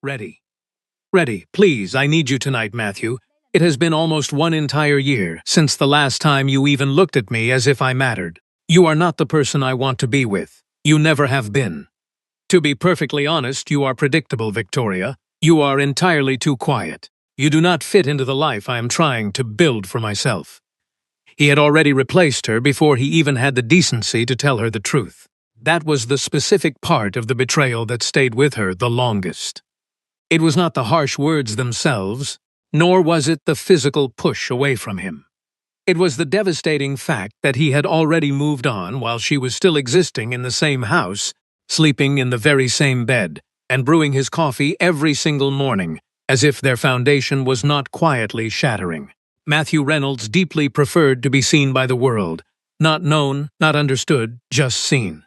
Ready. Ready. Please, I need you tonight, Matthew. It has been almost one entire year since the last time you even looked at me as if I mattered. You are not the person I want to be with. You never have been. To be perfectly honest, you are predictable, Victoria. You are entirely too quiet. You do not fit into the life I am trying to build for myself. He had already replaced her before he even had the decency to tell her the truth. That was the specific part of the betrayal that stayed with her the longest. It was not the harsh words themselves, nor was it the physical push away from him. It was the devastating fact that he had already moved on while she was still existing in the same house, sleeping in the very same bed, and brewing his coffee every single morning, as if their foundation was not quietly shattering. Matthew Reynolds deeply preferred to be seen by the world, not known, not understood, just seen.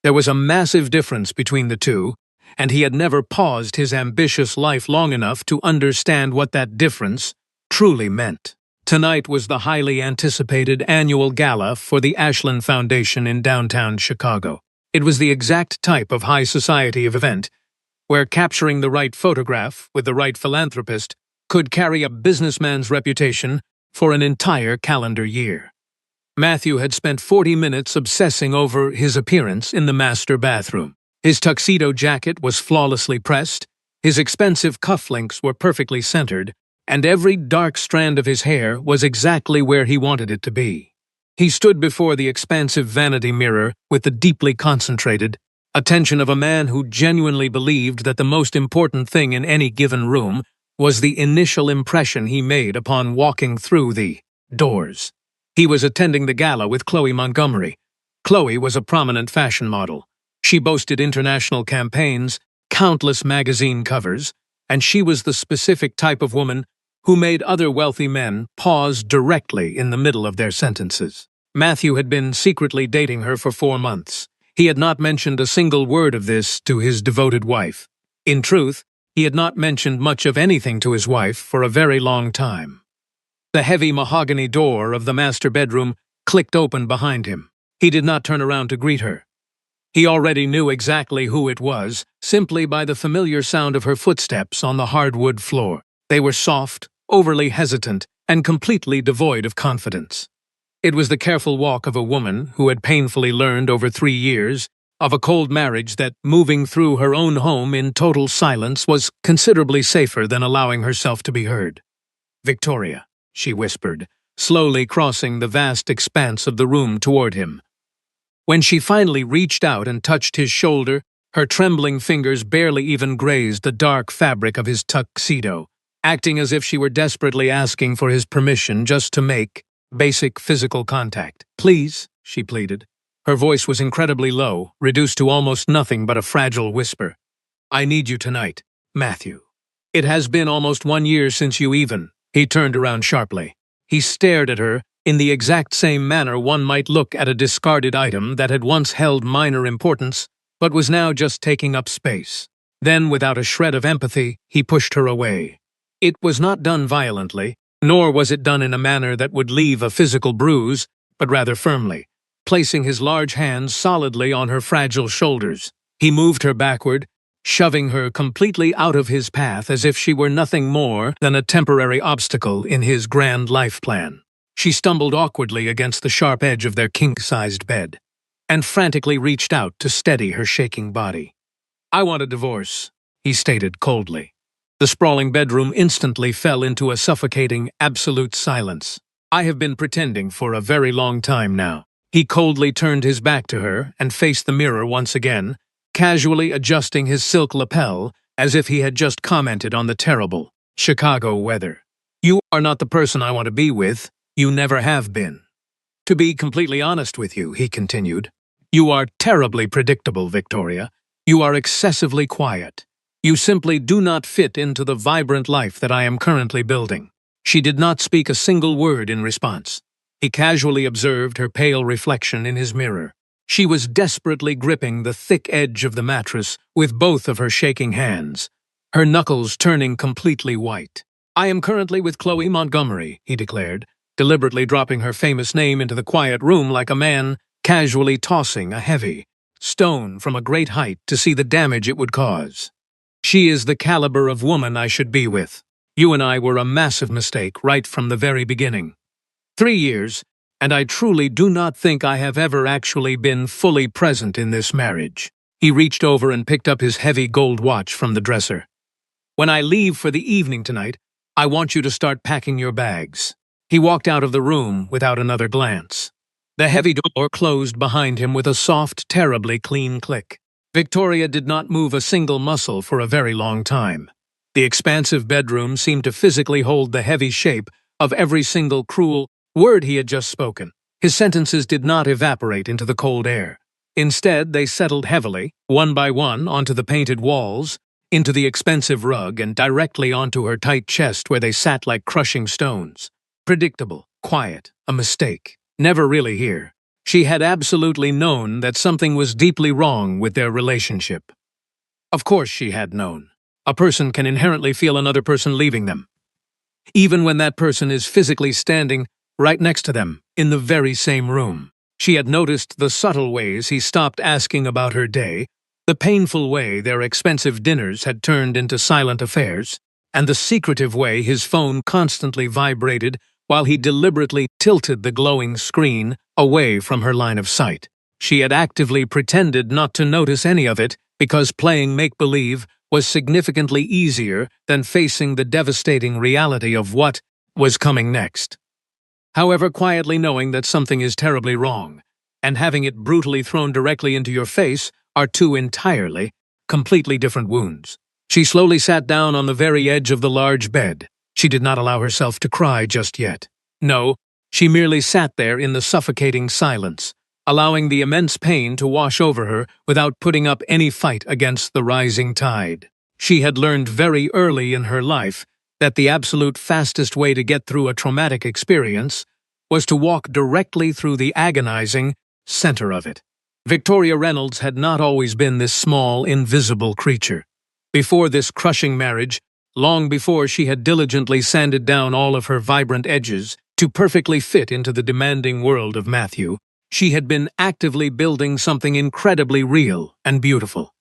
There was a massive difference between the two, and he had never paused his ambitious life long enough to understand what that difference truly meant. Tonight was the highly anticipated annual gala for the Ashland Foundation in downtown Chicago. It was the exact type of high society event where capturing the right photograph with the right philanthropist could carry a businessman's reputation for an entire calendar year. Matthew had spent 40 minutes obsessing over his appearance in the master bathroom. His tuxedo jacket was flawlessly pressed, his expensive cufflinks were perfectly centered, and every dark strand of his hair was exactly where he wanted it to be. He stood before the expansive vanity mirror with the deeply concentrated attention of a man who genuinely believed that the most important thing in any given room was the initial impression he made upon walking through the doors. He was attending the gala with Chloe Montgomery. Chloe was a prominent fashion model. She boasted international campaigns, countless magazine covers, and she was the specific type of woman who made other wealthy men pause directly in the middle of their sentences. Matthew had been secretly dating her for 4 months. He had not mentioned a single word of this to his devoted wife. In truth, he had not mentioned much of anything to his wife for a very long time. The heavy mahogany door of the master bedroom clicked open behind him. He did not turn around to greet her. He already knew exactly who it was, simply by the familiar sound of her footsteps on the hardwood floor. They were soft, overly hesitant, and completely devoid of confidence. It was the careful walk of a woman who had painfully learned over 3 years of a cold marriage that moving through her own home in total silence was considerably safer than allowing herself to be heard. "Victoria," she whispered, slowly crossing the vast expanse of the room toward him. When she finally reached out and touched his shoulder, her trembling fingers barely even grazed the dark fabric of his tuxedo, acting as if she were desperately asking for his permission just to make basic physical contact. "Please," she pleaded. Her voice was incredibly low, reduced to almost nothing but a fragile whisper. "I need you tonight, Matthew. It has been almost 1 year since you even—" He turned around sharply. He stared at her in the exact same manner one might look at a discarded item that had once held minor importance, but was now just taking up space. Then, without a shred of empathy, he pushed her away. It was not done violently, nor was it done in a manner that would leave a physical bruise, but rather firmly. Placing his large hands solidly on her fragile shoulders, he moved her backward, shoving her completely out of his path as if she were nothing more than a temporary obstacle in his grand life plan. She stumbled awkwardly against the sharp edge of their king-sized bed, and frantically reached out to steady her shaking body. "I want a divorce," he stated coldly. The sprawling bedroom instantly fell into a suffocating, absolute silence. "I have been pretending for a very long time now." He coldly turned his back to her and faced the mirror once again, casually adjusting his silk lapel as if he had just commented on the terrible Chicago weather. "You are not the person I want to be with. You never have been. To be completely honest with you," he continued, "you are terribly predictable, Victoria. You are excessively quiet. You simply do not fit into the vibrant life that I am currently building." She did not speak a single word in response. He casually observed her pale reflection in his mirror. She was desperately gripping the thick edge of the mattress with both of her shaking hands, her knuckles turning completely white. "I am currently with Chloe Montgomery," he declared, deliberately dropping her famous name into the quiet room like a man casually tossing a heavy stone from a great height to see the damage it would cause. She is the caliber of woman I should be with. You and I were a massive mistake right from the very beginning. 3 years, and I truly do not think I have ever actually been fully present in this marriage." He reached over and picked up his heavy gold watch from the dresser. "When I leave for the evening tonight, I want you to start packing your bags." He walked out of the room without another glance. The heavy door closed behind him with a soft, terribly clean click. Victoria did not move a single muscle for a very long time. The expansive bedroom seemed to physically hold the heavy shape of every single cruel word he had just spoken. His sentences did not evaporate into the cold air. Instead, they settled heavily, one by one, onto the painted walls, into the expensive rug, and directly onto her tight chest where they sat like crushing stones. Predictable, quiet, a mistake. Never really here. She had absolutely known that something was deeply wrong with their relationship. Of course she had known. A person can inherently feel another person leaving them, even when that person is physically standing right next to them, in the very same room. She had noticed the subtle ways he stopped asking about her day, the painful way their expensive dinners had turned into silent affairs, and the secretive way his phone constantly vibrated while he deliberately tilted the glowing screen away from her line of sight. She had actively pretended not to notice any of it because playing make-believe was significantly easier than facing the devastating reality of what was coming next. However, quietly knowing that something is terribly wrong and having it brutally thrown directly into your face are two entirely, completely different wounds. She slowly sat down on the very edge of the large bed. She did not allow herself to cry just yet. No, she merely sat there in the suffocating silence, allowing the immense pain to wash over her without putting up any fight against the rising tide. She had learned very early in her life that the absolute fastest way to get through a traumatic experience was to walk directly through the agonizing center of it. Victoria Reynolds had not always been this small, invisible creature. Before this crushing marriage, long before she had diligently sanded down all of her vibrant edges to perfectly fit into the demanding world of Matthew, she had been actively building something incredibly real and beautiful.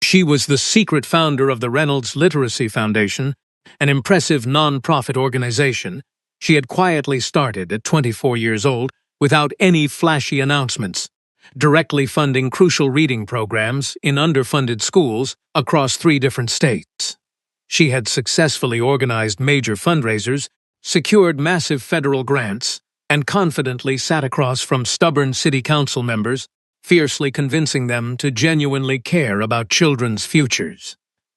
She was the secret founder of the Reynolds Literacy Foundation, an impressive non-profit organization she had quietly started at 24 years old without any flashy announcements, directly funding crucial reading programs in underfunded schools across 3 different states. She had successfully organized major fundraisers, secured massive federal grants, and confidently sat across from stubborn city council members, fiercely convincing them to genuinely care about children's futures.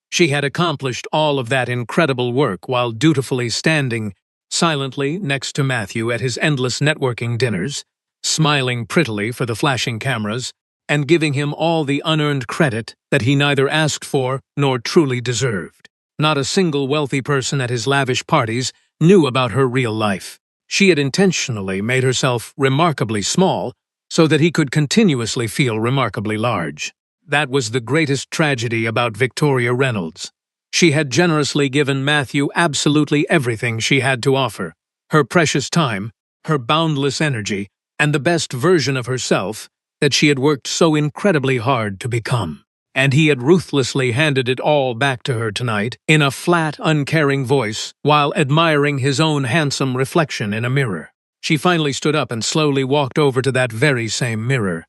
She had accomplished all of that incredible work while dutifully standing silently next to Matthew at his endless networking dinners, smiling prettily for the flashing cameras, and giving him all the unearned credit that he neither asked for nor truly deserved. Not a single wealthy person at his lavish parties knew about her real life. She had intentionally made herself remarkably small so that he could continuously feel remarkably large. That was the greatest tragedy about Victoria Reynolds. She had generously given Matthew absolutely everything she had to offer: her precious time, her boundless energy, and the best version of herself that she had worked so incredibly hard to become. And he had ruthlessly handed it all back to her tonight in a flat, uncaring voice while admiring his own handsome reflection in a mirror. She finally stood up and slowly walked over to that very same mirror.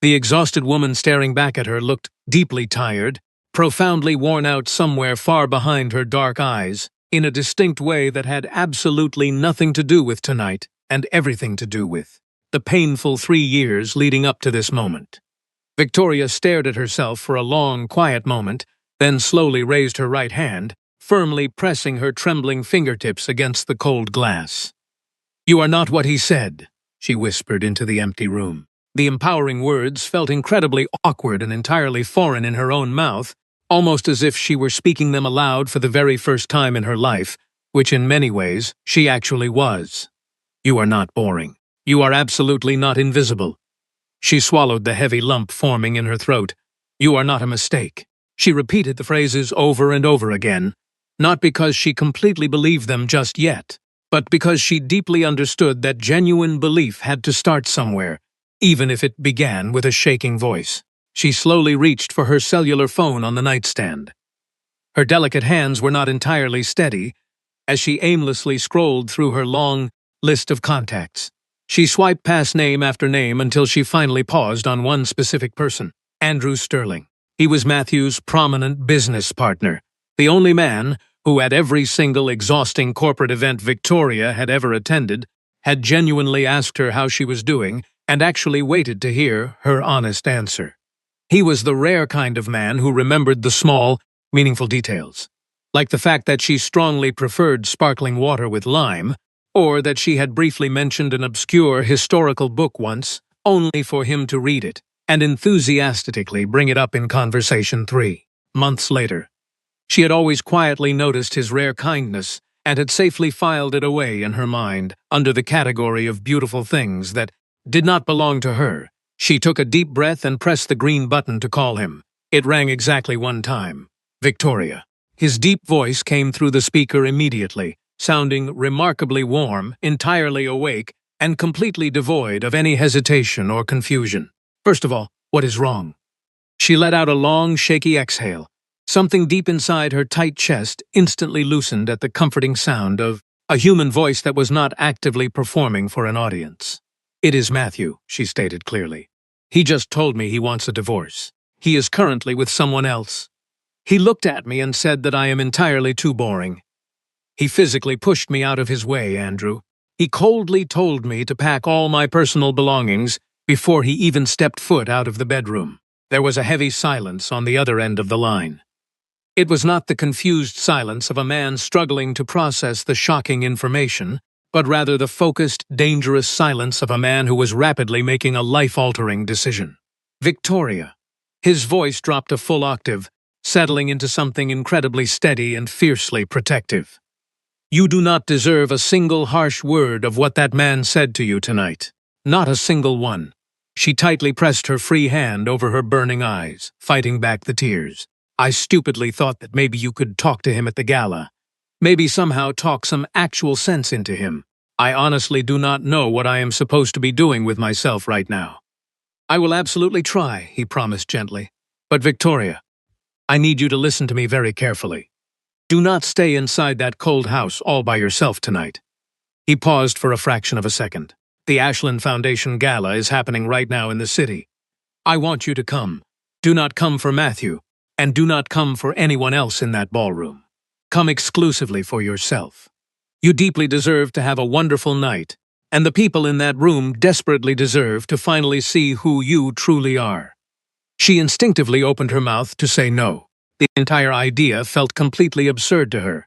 The exhausted woman staring back at her looked deeply tired, profoundly worn out somewhere far behind her dark eyes, in a distinct way that had absolutely nothing to do with tonight and everything to do with the painful 3 years leading up to this moment. Victoria stared at herself for a long, quiet moment, then slowly raised her right hand, firmly pressing her trembling fingertips against the cold glass. "You are not what he said," she whispered into the empty room. The empowering words felt incredibly awkward and entirely foreign in her own mouth, almost as if she were speaking them aloud for the very first time in her life, which in many ways she actually was. "You are not boring. You are absolutely not invisible." She swallowed the heavy lump forming in her throat. "You are not a mistake." She repeated the phrases over and over again, not because she completely believed them just yet, but because she deeply understood that genuine belief had to start somewhere, even if it began with a shaking voice. She slowly reached for her cellular phone on the nightstand. Her delicate hands were not entirely steady as she aimlessly scrolled through her long list of contacts. She swiped past name after name until she finally paused on one specific person, Andrew Sterling. He was Matthew's prominent business partner, the only man who, at every single exhausting corporate event Victoria had ever attended, had genuinely asked her how she was doing and actually waited to hear her honest answer. He was the rare kind of man who remembered the small, meaningful details, like the fact that she strongly preferred sparkling water with lime, or that she had briefly mentioned an obscure historical book once, only for him to read it and enthusiastically bring it up in conversation 3 months later. She had always quietly noticed his rare kindness and had safely filed it away in her mind under the category of beautiful things that did not belong to her. She took a deep breath and pressed the green button to call him. It rang exactly one time. Victoria. His deep voice came through the speaker immediately, sounding remarkably warm, entirely awake, and completely devoid of any hesitation or confusion. First of all, what is wrong? She let out a long, shaky exhale. Something deep inside her tight chest instantly loosened at the comforting sound of a human voice that was not actively performing for an audience. "It is Matthew," she stated clearly. "He just told me he wants a divorce. He is currently with someone else. He looked at me and said that I am entirely too boring. He physically pushed me out of his way, Andrew. He coldly told me to pack all my personal belongings before he even stepped foot out of the bedroom." There was a heavy silence on the other end of the line. It was not the confused silence of a man struggling to process the shocking information, but rather the focused, dangerous silence of a man who was rapidly making a life-altering decision. "Victoria." His voice dropped a full octave, settling into something incredibly steady and fiercely protective. "You do not deserve a single harsh word of what that man said to you tonight. Not a single one." She tightly pressed her free hand over her burning eyes, fighting back the tears. "I stupidly thought that maybe you could talk to him at the gala. Maybe somehow talk some actual sense into him. I honestly do not know what I am supposed to be doing with myself right now." "I will absolutely try," he promised gently. "But Victoria, I need you to listen to me very carefully. Do not stay inside that cold house all by yourself tonight." He paused for a fraction of a second. "The Ashland Foundation Gala is happening right now in the city. I want you to come. Do not come for Matthew, and do not come for anyone else in that ballroom. Come exclusively for yourself. You deeply deserve to have a wonderful night, and the people in that room desperately deserve to finally see who you truly are." She instinctively opened her mouth to say no. The entire idea felt completely absurd to her.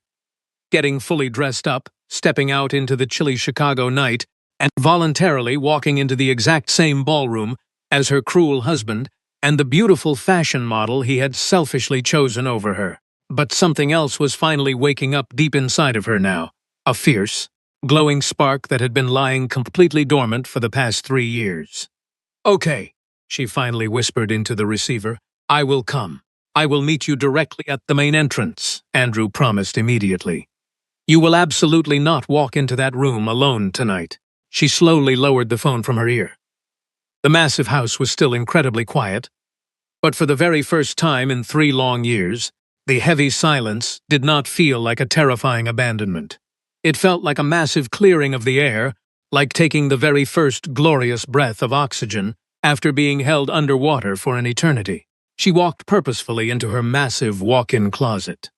Getting fully dressed up, stepping out into the chilly Chicago night, and voluntarily walking into the exact same ballroom as her cruel husband and the beautiful fashion model he had selfishly chosen over her. But something else was finally waking up deep inside of her now, a fierce, glowing spark that had been lying completely dormant for the past 3 years. "Okay," she finally whispered into the receiver. "I will come. I will meet you directly at the main entrance," Andrew promised immediately. "You will absolutely not walk into that room alone tonight." She slowly lowered the phone from her ear. The massive house was still incredibly quiet, but for the very first time in 3 long years, the heavy silence did not feel like a terrifying abandonment. It felt like a massive clearing of the air, like taking the very first glorious breath of oxygen after being held underwater for an eternity. She walked purposefully into her massive walk-in closet.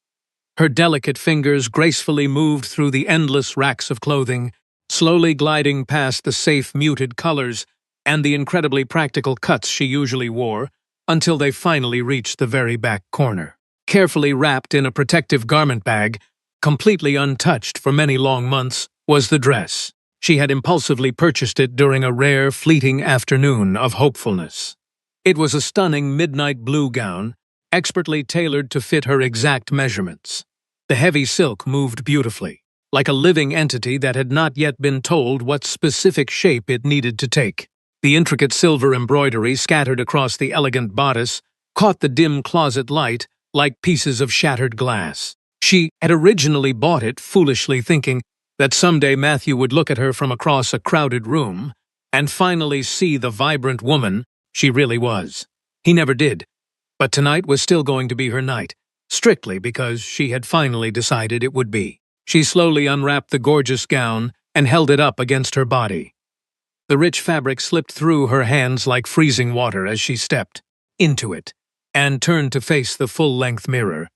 Her delicate fingers gracefully moved through the endless racks of clothing, slowly gliding past the safe, muted colors and the incredibly practical cuts she usually wore, until they finally reached the very back corner. Carefully wrapped in a protective garment bag, completely untouched for many long months, was the dress. She had impulsively purchased it during a rare, fleeting afternoon of hopefulness. It was a stunning midnight blue gown, expertly tailored to fit her exact measurements. The heavy silk moved beautifully, like a living entity that had not yet been told what specific shape it needed to take. The intricate silver embroidery scattered across the elegant bodice caught the dim closet light like pieces of shattered glass. She had originally bought it, foolishly thinking that someday Matthew would look at her from across a crowded room and finally see the vibrant woman she really was. He never did, but tonight was still going to be her night, strictly because she had finally decided it would be. She slowly unwrapped the gorgeous gown and held it up against her body. The rich fabric slipped through her hands like freezing water as she stepped into it and turned to face the full-length mirror.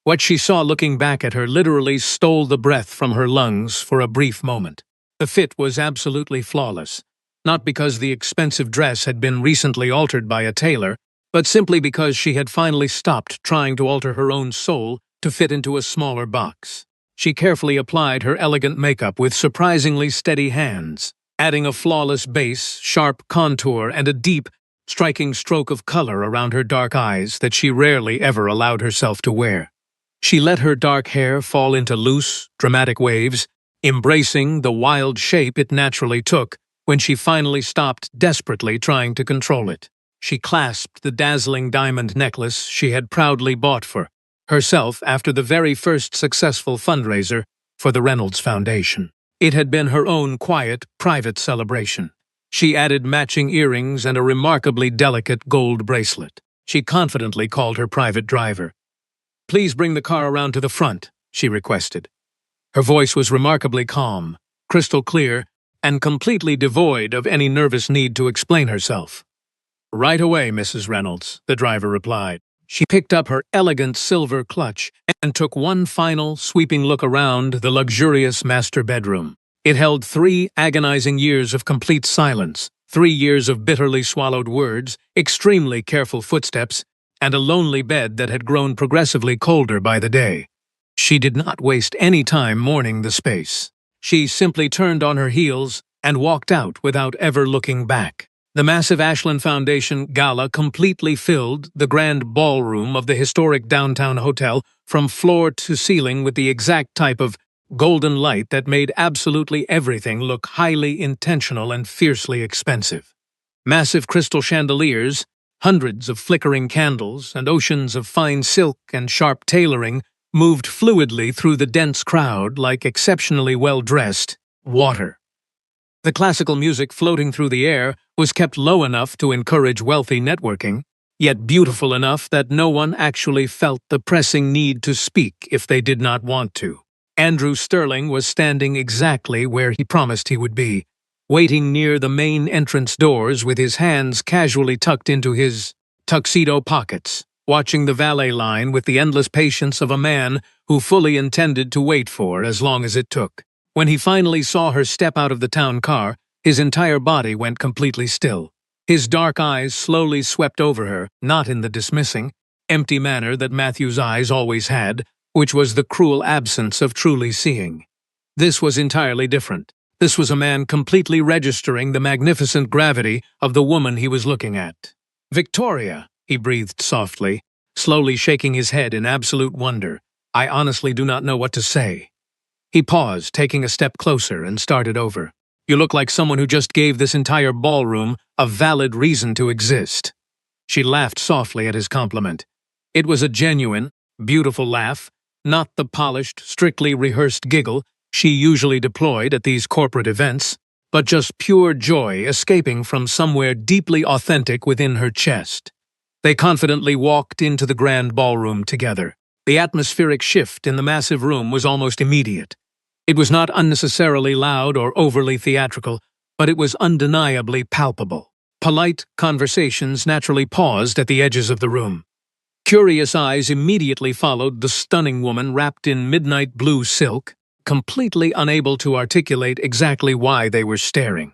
What she saw looking back at her literally stole the breath from her lungs for a brief moment. The fit was absolutely flawless, not because the expensive dress had been recently altered by a tailor, but simply because she had finally stopped trying to alter her own soul to fit into a smaller box. She carefully applied her elegant makeup with surprisingly steady hands, adding a flawless base, sharp contour, and a deep, striking stroke of color around her dark eyes that she rarely ever allowed herself to wear. She let her dark hair fall into loose, dramatic waves, embracing the wild shape it naturally took when she finally stopped desperately trying to control it. She clasped the dazzling diamond necklace she had proudly bought for herself after the very first successful fundraiser for the Reynolds Foundation. It had been her own quiet, private celebration. She added matching earrings and a remarkably delicate gold bracelet. She confidently called her private driver. "Please bring the car around to the front," she requested. Her voice was remarkably calm, crystal clear, and completely devoid of any nervous need to explain herself. "Right away, Mrs. Reynolds," the driver replied. She picked up her elegant silver clutch and took one final, sweeping look around the luxurious master bedroom. It held 3 agonizing years of complete silence, 3 years of bitterly swallowed words, extremely careful footsteps, and a lonely bed that had grown progressively colder by the day. She did not waste any time mourning the space. She simply turned on her heels and walked out without ever looking back. The massive Ashland Foundation Gala completely filled the grand ballroom of the historic downtown hotel from floor to ceiling with the exact type of golden light that made absolutely everything look highly intentional and fiercely expensive. Massive crystal chandeliers, hundreds of flickering candles, and oceans of fine silk and sharp tailoring moved fluidly through the dense crowd like exceptionally well-dressed water. The classical music floating through the air was kept low enough to encourage wealthy networking, yet beautiful enough that no one actually felt the pressing need to speak if they did not want to. Andrew Sterling was standing exactly where he promised he would be, waiting near the main entrance doors with his hands casually tucked into his tuxedo pockets, watching the valet line with the endless patience of a man who fully intended to wait for as long as it took. When he finally saw her step out of the town car, his entire body went completely still. His dark eyes slowly swept over her, not in the dismissing, empty manner that Matthew's eyes always had, which was the cruel absence of truly seeing. This was entirely different. This was a man completely registering the magnificent gravity of the woman he was looking at. "Victoria," he breathed softly, slowly shaking his head in absolute wonder. "I honestly do not know what to say." He paused, taking a step closer, and started over. "You look like someone who just gave this entire ballroom a valid reason to exist." She laughed softly at his compliment. It was a genuine, beautiful laugh, not the polished, strictly rehearsed giggle she usually deployed at these corporate events, but just pure joy escaping from somewhere deeply authentic within her chest. They confidently walked into the grand ballroom together. The atmospheric shift in the massive room was almost immediate. It was not unnecessarily loud or overly theatrical, but it was undeniably palpable. Polite conversations naturally paused at the edges of the room. Curious eyes immediately followed the stunning woman wrapped in midnight blue silk, completely unable to articulate exactly why they were staring.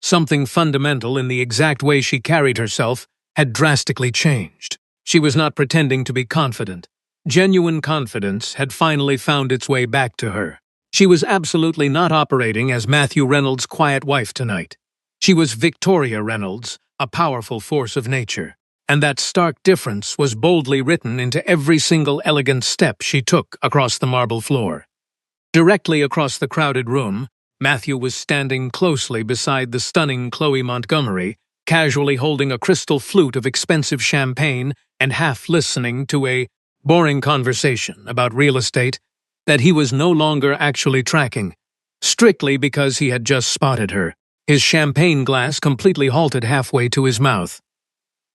Something fundamental in the exact way she carried herself had drastically changed. She was not pretending to be confident. Genuine confidence had finally found its way back to her. She was absolutely not operating as Matthew Reynolds' quiet wife tonight. She was Victoria Reynolds, a powerful force of nature, and that stark difference was boldly written into every single elegant step she took across the marble floor. Directly across the crowded room, Matthew was standing closely beside the stunning Chloe Montgomery, casually holding a crystal flute of expensive champagne and half listening to a boring conversation about real estate that he was no longer actually tracking, strictly because he had just spotted her, his champagne glass completely halted halfway to his mouth.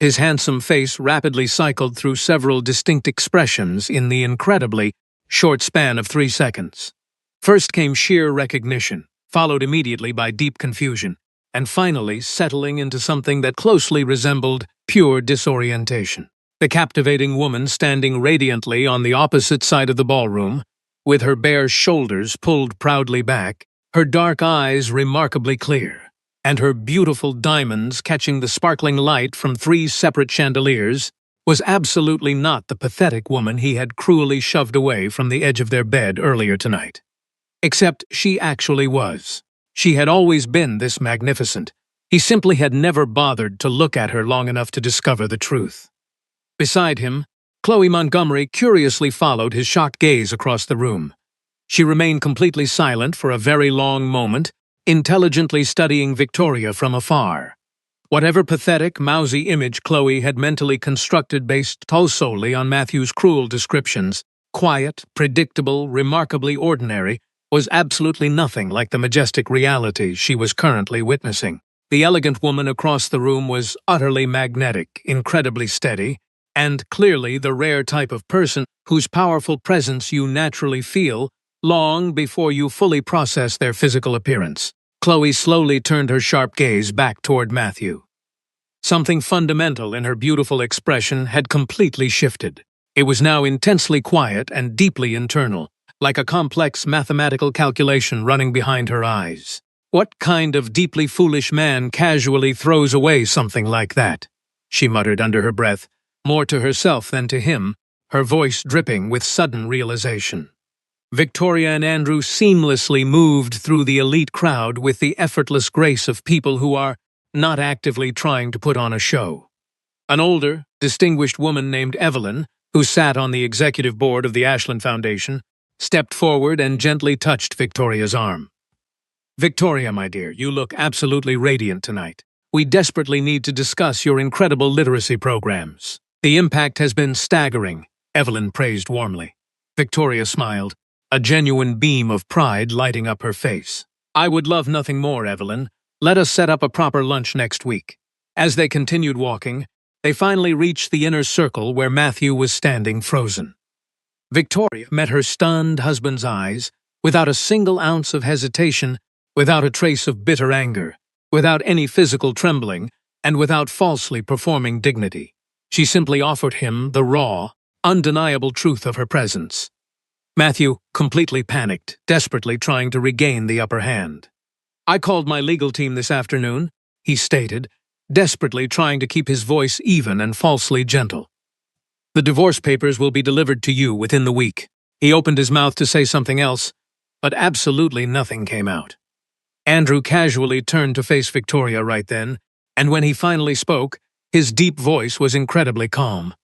His handsome face rapidly cycled through several distinct expressions in the incredibly short span of 3 seconds. First came sheer recognition, followed immediately by deep confusion, and finally settling into something that closely resembled pure disorientation. The captivating woman standing radiantly on the opposite side of the ballroom, with her bare shoulders pulled proudly back, her dark eyes remarkably clear, and her beautiful diamonds catching the sparkling light from 3 separate chandeliers, was absolutely not the pathetic woman he had cruelly shoved away from the edge of their bed earlier tonight. Except she actually was. She had always been this magnificent. He simply had never bothered to look at her long enough to discover the truth. Beside him, Chloe Montgomery curiously followed his shocked gaze across the room. She remained completely silent for a very long moment, intelligently studying Victoria from afar. Whatever pathetic, mousy image Chloe had mentally constructed based solely on Matthew's cruel descriptions, quiet, predictable, remarkably ordinary, was absolutely nothing like the majestic reality she was currently witnessing. The elegant woman across the room was utterly magnetic, incredibly steady, and clearly the rare type of person whose powerful presence you naturally feel long before you fully process their physical appearance. Chloe slowly turned her sharp gaze back toward Matthew. Something fundamental in her beautiful expression had completely shifted. It was now intensely quiet and deeply internal, like a complex mathematical calculation running behind her eyes. What kind of deeply foolish man casually throws away something like that? She muttered under her breath, more to herself than to him, her voice dripping with sudden realization. Victoria and Andrew seamlessly moved through the elite crowd with the effortless grace of people who are not actively trying to put on a show. An older, distinguished woman named Evelyn, who sat on the executive board of the Ashland Foundation, stepped forward and gently touched Victoria's arm. "Victoria, my dear, you look absolutely radiant tonight. We desperately need to discuss your incredible literacy programs. The impact has been staggering," Evelyn praised warmly. Victoria smiled, a genuine beam of pride lighting up her face. "I would love nothing more, Evelyn. Let us set up a proper lunch next week." As they continued walking, they finally reached the inner circle where Matthew was standing frozen. Victoria met her stunned husband's eyes without a single ounce of hesitation, without a trace of bitter anger, without any physical trembling, and without falsely performing dignity. She simply offered him the raw, undeniable truth of her presence. Matthew completely panicked, desperately trying to regain the upper hand. "I called my legal team this afternoon," he stated, desperately trying to keep his voice even and falsely gentle. "The divorce papers will be delivered to you within the week." He opened his mouth to say something else, but absolutely nothing came out. Andrew casually turned to face Victoria right then, and when he finally spoke, his deep voice was incredibly calm,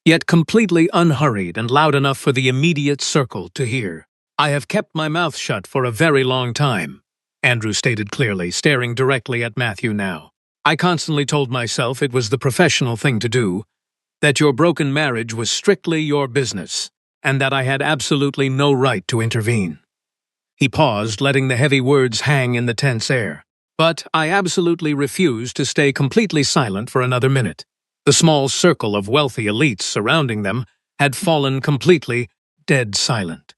yet completely unhurried and loud enough for the immediate circle to hear. "I have kept my mouth shut for a very long time," Andrew stated clearly, staring directly at Matthew now. "I constantly told myself it was the professional thing to do, that your broken marriage was strictly your business, and that I had absolutely no right to intervene." He paused, letting the heavy words hang in the tense air. "But I absolutely refused to stay completely silent for another minute." The small circle of wealthy elites surrounding them had fallen completely dead silent.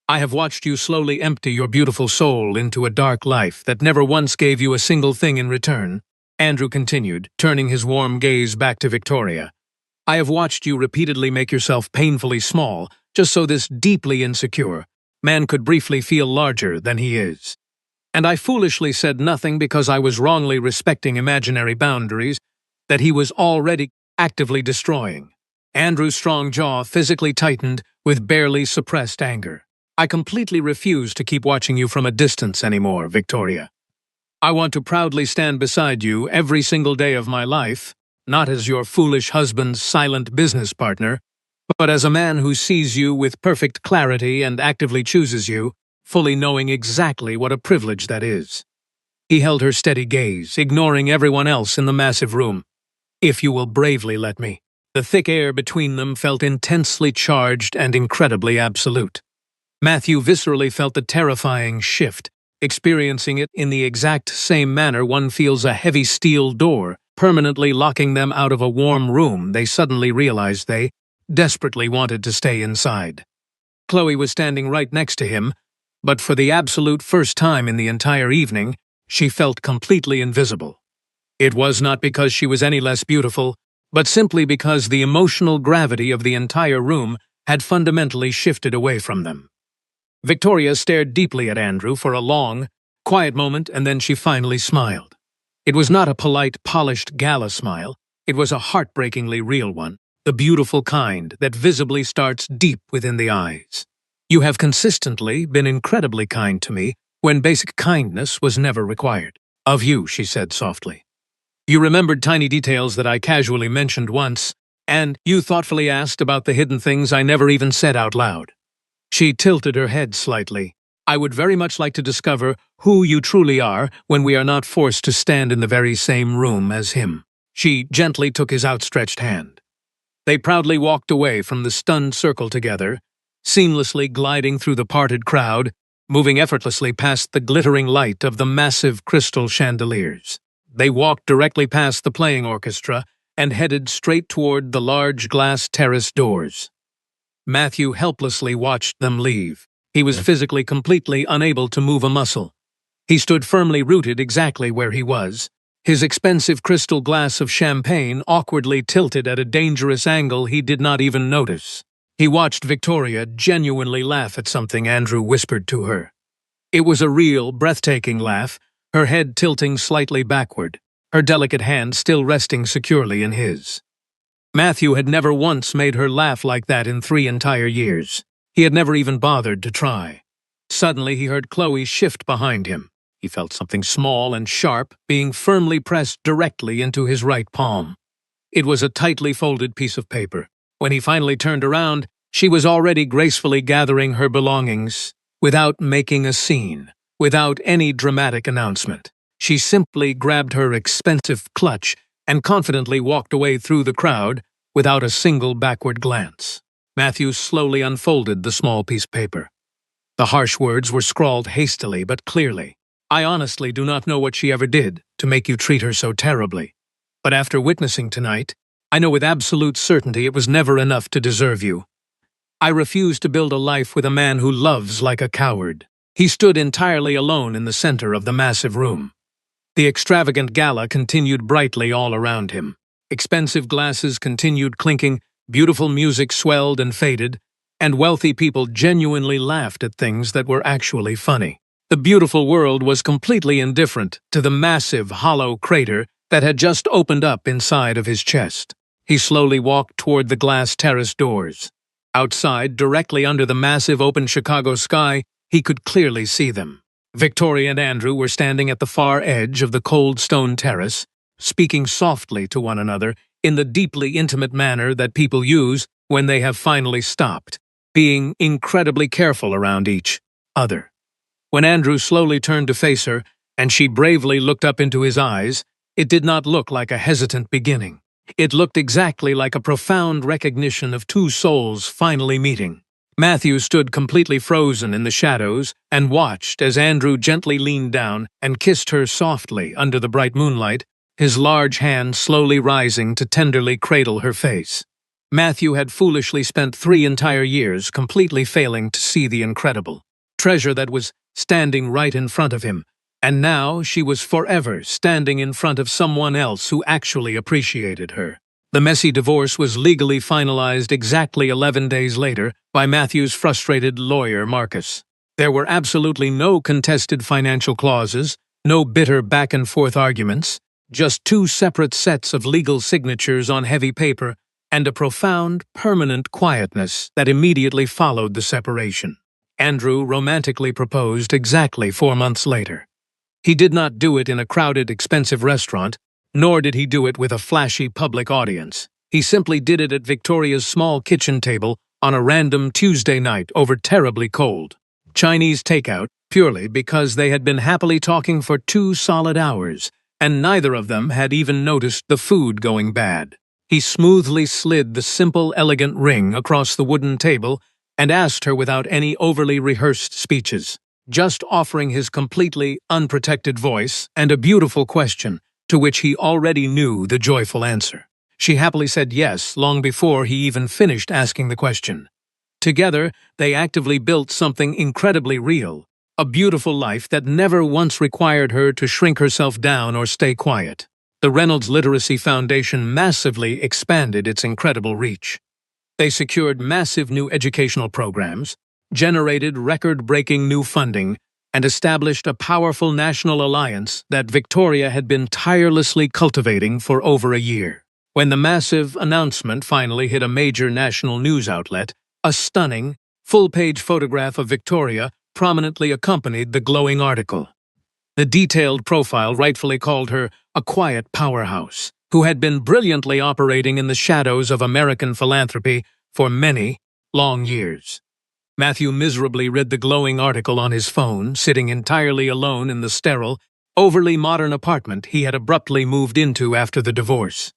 "I have watched you slowly empty your beautiful soul into a dark life that never once gave you a single thing in return," Andrew continued, turning his warm gaze back to Victoria. "I have watched you repeatedly make yourself painfully small, just so this deeply insecure man could briefly feel larger than he is. And I foolishly said nothing because I was wrongly respecting imaginary boundaries that he was already actively destroying." Andrew's strong jaw physically tightened with barely suppressed anger. "I completely refuse to keep watching you from a distance anymore, Victoria. I want to proudly stand beside you every single day of my life, not as your foolish husband's silent business partner, but as a man who sees you with perfect clarity and actively chooses you, fully knowing exactly what a privilege that is." He held her steady gaze, ignoring everyone else in the massive room. "If you will bravely let me." The thick air between them felt intensely charged and incredibly absolute. Matthew viscerally felt the terrifying shift, experiencing it in the exact same manner one feels a heavy steel door permanently locking them out of a warm room, they suddenly realized they desperately wanted to stay inside. Chloe was standing right next to him, but for the absolute first time in the entire evening, she felt completely invisible. It was not because she was any less beautiful, but simply because the emotional gravity of the entire room had fundamentally shifted away from them. Victoria stared deeply at Andrew for a long, quiet moment, and then she finally smiled. It was not a polite, polished gala smile. It was a heartbreakingly real one, the beautiful kind that visibly starts deep within the eyes. You have consistently been incredibly kind to me when basic kindness was never required. Of you, she said softly. You remembered tiny details that I casually mentioned once, and you thoughtfully asked about the hidden things I never even said out loud. She tilted her head slightly. I would very much like to discover who you truly are when we are not forced to stand in the very same room as him. She gently took his outstretched hand. They proudly walked away from the stunned circle together, seamlessly gliding through the parted crowd, moving effortlessly past the glittering light of the massive crystal chandeliers. They walked directly past the playing orchestra and headed straight toward the large glass terrace doors. Matthew helplessly watched them leave. He was physically completely unable to move a muscle. He stood firmly rooted exactly where he was, his expensive crystal glass of champagne awkwardly tilted at a dangerous angle he did not even notice. He watched Victoria genuinely laugh at something Andrew whispered to her. It was a real, breathtaking laugh, her head tilting slightly backward, her delicate hand still resting securely in his. Matthew had never once made her laugh like that in 3 entire years. He had never even bothered to try. Suddenly he heard Chloe shift behind him. He felt something small and sharp being firmly pressed directly into his right palm. It was a tightly folded piece of paper. When he finally turned around, she was already gracefully gathering her belongings, without making a scene, without any dramatic announcement. She simply grabbed her expensive clutch and confidently walked away through the crowd without a single backward glance. Matthew slowly unfolded the small piece of paper. The harsh words were scrawled hastily but clearly. I honestly do not know what she ever did to make you treat her so terribly. But after witnessing tonight, I know with absolute certainty it was never enough to deserve you. I refuse to build a life with a man who loves like a coward. He stood entirely alone in the center of the massive room. The extravagant gala continued brightly all around him. Expensive glasses continued clinking, beautiful music swelled and faded, and wealthy people genuinely laughed at things that were actually funny. The beautiful world was completely indifferent to the massive, hollow crater that had just opened up inside of his chest. He slowly walked toward the glass terrace doors. Outside, directly under the massive open Chicago sky, he could clearly see them. Victoria and Andrew were standing at the far edge of the cold stone terrace, speaking softly to one another in the deeply intimate manner that people use when they have finally stopped, being incredibly careful around each other. When Andrew slowly turned to face her, and she bravely looked up into his eyes, it did not look like a hesitant beginning. It looked exactly like a profound recognition of two souls finally meeting. Matthew stood completely frozen in the shadows and watched as Andrew gently leaned down and kissed her softly under the bright moonlight, his large hand slowly rising to tenderly cradle her face. Matthew had foolishly spent 3 entire years completely failing to see the incredible treasure that was standing right in front of him, and now she was forever standing in front of someone else who actually appreciated her. The messy divorce was legally finalized exactly 11 days later by Matthew's frustrated lawyer, Marcus. There were absolutely no contested financial clauses, no bitter back-and-forth arguments, just 2 separate sets of legal signatures on heavy paper, and a profound, permanent quietness that immediately followed the separation. Andrew romantically proposed exactly 4 months later. He did not do it in a crowded, expensive restaurant, nor did he do it with a flashy public audience. He simply did it at Victoria's small kitchen table on a random Tuesday night over terribly cold Chinese takeout, purely because they had been happily talking for 2 solid hours, and neither of them had even noticed the food going bad. He smoothly slid the simple, elegant ring across the wooden table and asked her without any overly rehearsed speeches, just offering his completely unprotected voice and a beautiful question to which he already knew the joyful answer. She happily said yes long before he even finished asking the question. Together, they actively built something incredibly real, a beautiful life that never once required her to shrink herself down or stay quiet. The Reynolds Literacy Foundation massively expanded its incredible reach. They secured massive new educational programs, generated record-breaking new funding, and established a powerful national alliance that Victoria had been tirelessly cultivating for over a year. When the massive announcement finally hit a major national news outlet, a stunning, full-page photograph of Victoria prominently accompanied the glowing article. The detailed profile rightfully called her a quiet powerhouse, who had been brilliantly operating in the shadows of American philanthropy for many, long years. Matthew miserably read the glowing article on his phone, sitting entirely alone in the sterile, overly modern apartment he had abruptly moved into after the divorce.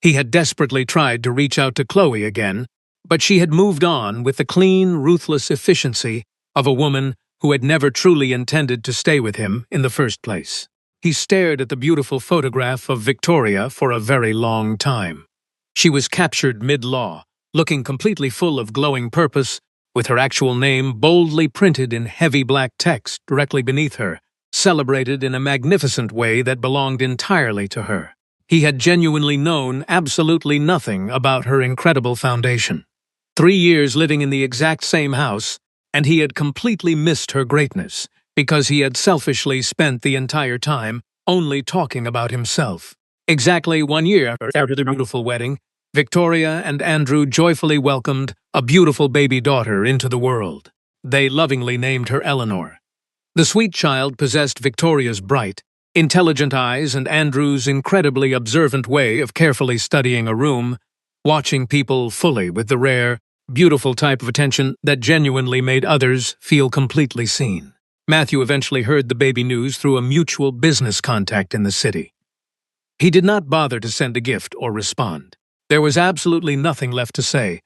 He had desperately tried to reach out to Chloe again, but she had moved on with the clean, ruthless efficiency of a woman who had never truly intended to stay with him in the first place. He stared at the beautiful photograph of Victoria for a very long time. She was captured mid-law, looking completely full of glowing purpose, with her actual name boldly printed in heavy black text directly beneath her, celebrated in a magnificent way that belonged entirely to her. He had genuinely known absolutely nothing about her incredible foundation. 3 years living in the exact same house, and he had completely missed her greatness because he had selfishly spent the entire time only talking about himself. Exactly 1 year after the beautiful wedding, Victoria and Andrew joyfully welcomed a beautiful baby daughter into the world. They lovingly named her Eleanor. The sweet child possessed Victoria's bright, intelligent eyes and Andrew's incredibly observant way of carefully studying a room, watching people fully with the rare, beautiful type of attention that genuinely made others feel completely seen. Matthew eventually heard the baby news through a mutual business contact in the city. He did not bother to send a gift or respond. There was absolutely nothing left to say,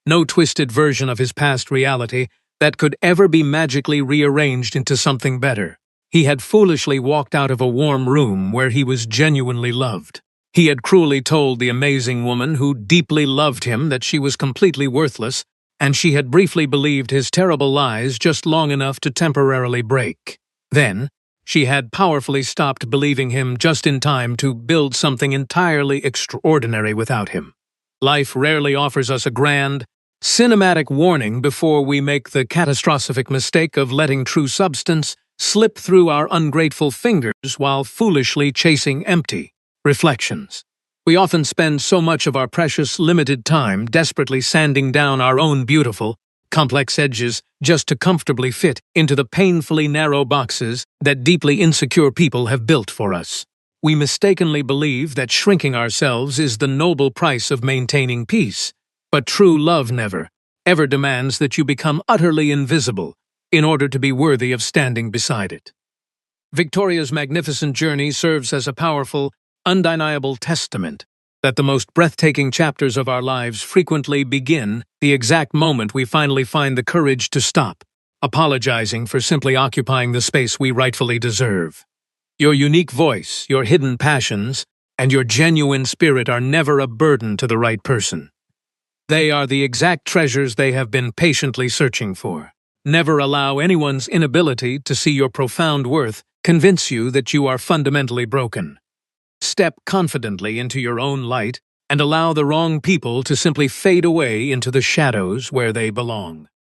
no twisted version of his past reality that could ever be magically rearranged into something better. He had foolishly walked out of a warm room where he was genuinely loved. He had cruelly told the amazing woman who deeply loved him that she was completely worthless, and she had briefly believed his terrible lies just long enough to temporarily break. Then, she had powerfully stopped believing him just in time to build something entirely extraordinary without him. Life rarely offers us a grand, cinematic warning before we make the catastrophic mistake of letting true substance slip through our ungrateful fingers while foolishly chasing empty reflections. We often spend so much of our precious, limited time desperately sanding down our own beautiful, complex edges just to comfortably fit into the painfully narrow boxes that deeply insecure people have built for us. We mistakenly believe that shrinking ourselves is the noble price of maintaining peace, but true love never, ever demands that you become utterly invisible in order to be worthy of standing beside it. Victoria's magnificent journey serves as a powerful, undeniable testament that the most breathtaking chapters of our lives frequently begin the exact moment we finally find the courage to stop, apologizing for simply occupying the space we rightfully deserve. Your unique voice, your hidden passions, and your genuine spirit are never a burden to the right person. They are the exact treasures they have been patiently searching for. Never allow anyone's inability to see your profound worth convince you that you are fundamentally broken. Step confidently into your own light and allow the wrong people to simply fade away into the shadows where they belong.